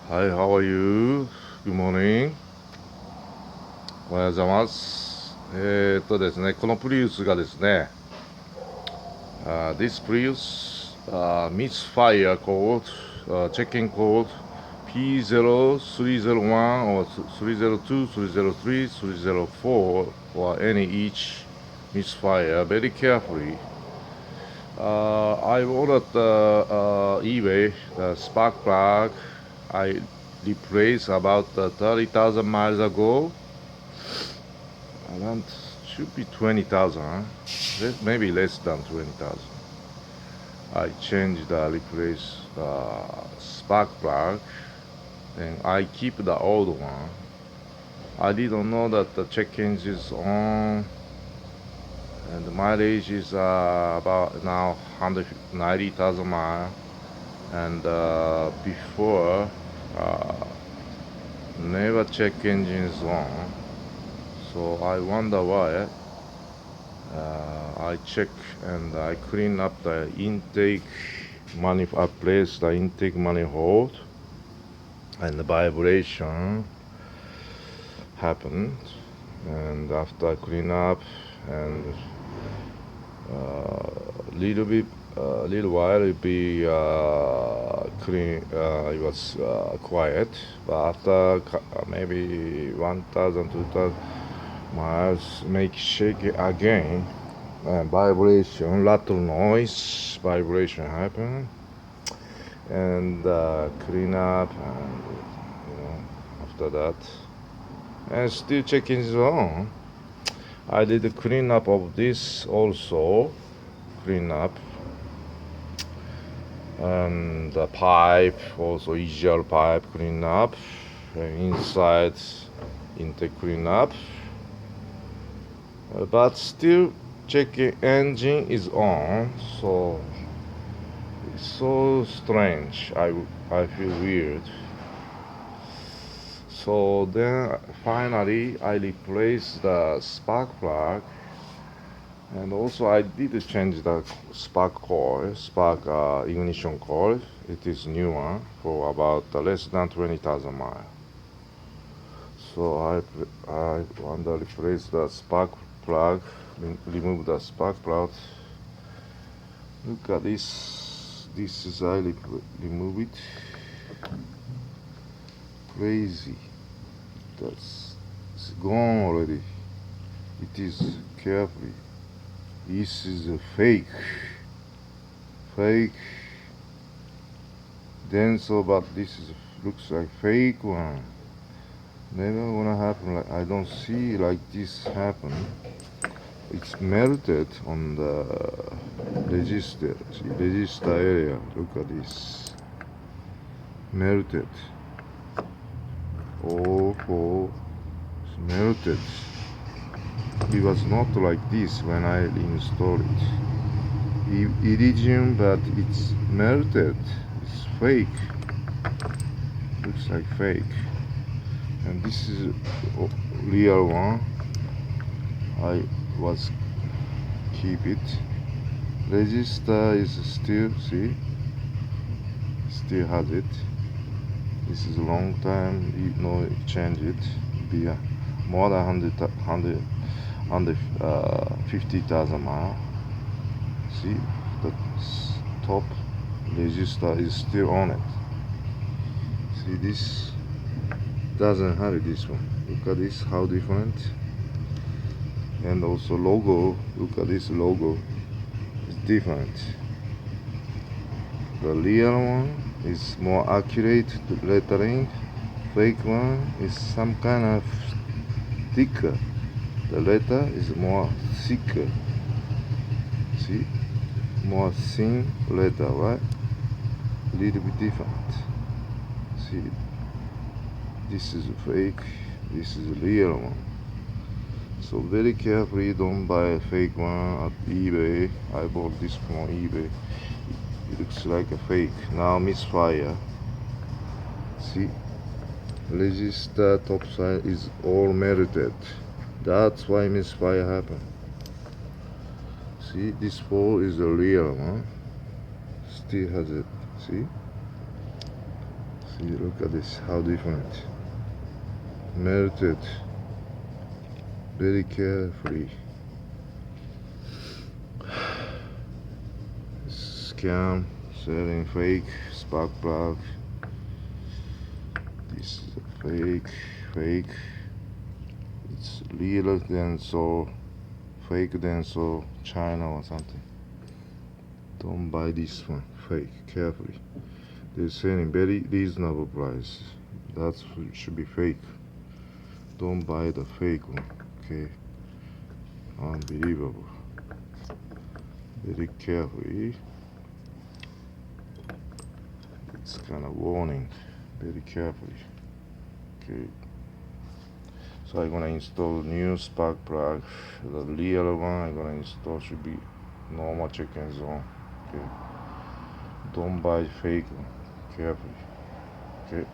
Hi, how are you? Good morning. おはようございます。ですね、このプリウスがですね、this Prius, MISFIRE code, checking code P0301 or 302, 303, 304 or any each MISFIRE very carefully. I ordered eBay the spark plug. I replaced about 30,000 miles ago. Around should be 20,000, huh? Maybe less than 20,000. I changed replace spark plug, and I keep the old one. I didn't know that the check engine is on, and the mileage is about now 190,000 miles. And before, never check engines on. So I wonder why. I check and I clean up the intake manifold. I place the intake manifold, and the vibration happened. And after I clean up and little while it be clean. It was quiet, but after maybe 1,000, 2,000 miles, make shake it again, and vibration, rattle noise, vibration happen, and clean up, and after that, and still checking is on. I did the clean up of this also, clean up, and the pipe also, easier pipe clean up, and inside intake clean up, but still checking engine is on. So it's so strange. I feel weird. So then finally I replaced the spark plug, and also I did change the spark coil, ignition coil. It is new one for about less than 20,000 miles. So I want to replace the spark plug, remove the spark plug. Look at this. This is I remove it. Crazy. It's gone already. It is carefully. This is a fake DENSO, but this looks like fake one. Never gonna happen. Like, I don't see like this happen. It's melted on the resistor area. Look at this. Melted. Oh, it's melted. It was not like this when I installed it. Iridium, but it's melted. It's fake. Looks like fake. And this is real one. I was keep it. Resistor is still, see, still has it. This is a long time, change it. Be more than 50,000 miles. See, the top resistor is still on it. See, this doesn't have it, this one. Look at this, how different. And also logo, look at this logo, it's different. The real one is more accurate lettering. Fake one is some kind of thicker. The letter is more thicker. See, more thin letter, right? Little bit different. See, this is fake, this is real one. So very carefully, don't buy a fake one at eBay. I bought this from eBay. It looks like a fake. Now MISFIRE. See, resistor top side is all melted. That's why MISFIRE happened. See, this pole is the real one. Still has it. See? See, look at this, how different. Melted very carefully. Scam, selling fake spark plug. This is a fake. It's real DENSO, fake DENSO, China or something. Don't buy this one, fake, carefully. They're selling very reasonable price. That should be fake. Don't buy the fake one, okay? Unbelievable. Very carefully. It's kind of warning. Very carefully. Okay. So I'm gonna install new spark plug. The real one I'm gonna install should be normal check-in zone. Okay. Don't buy fake one. Carefully. Okay.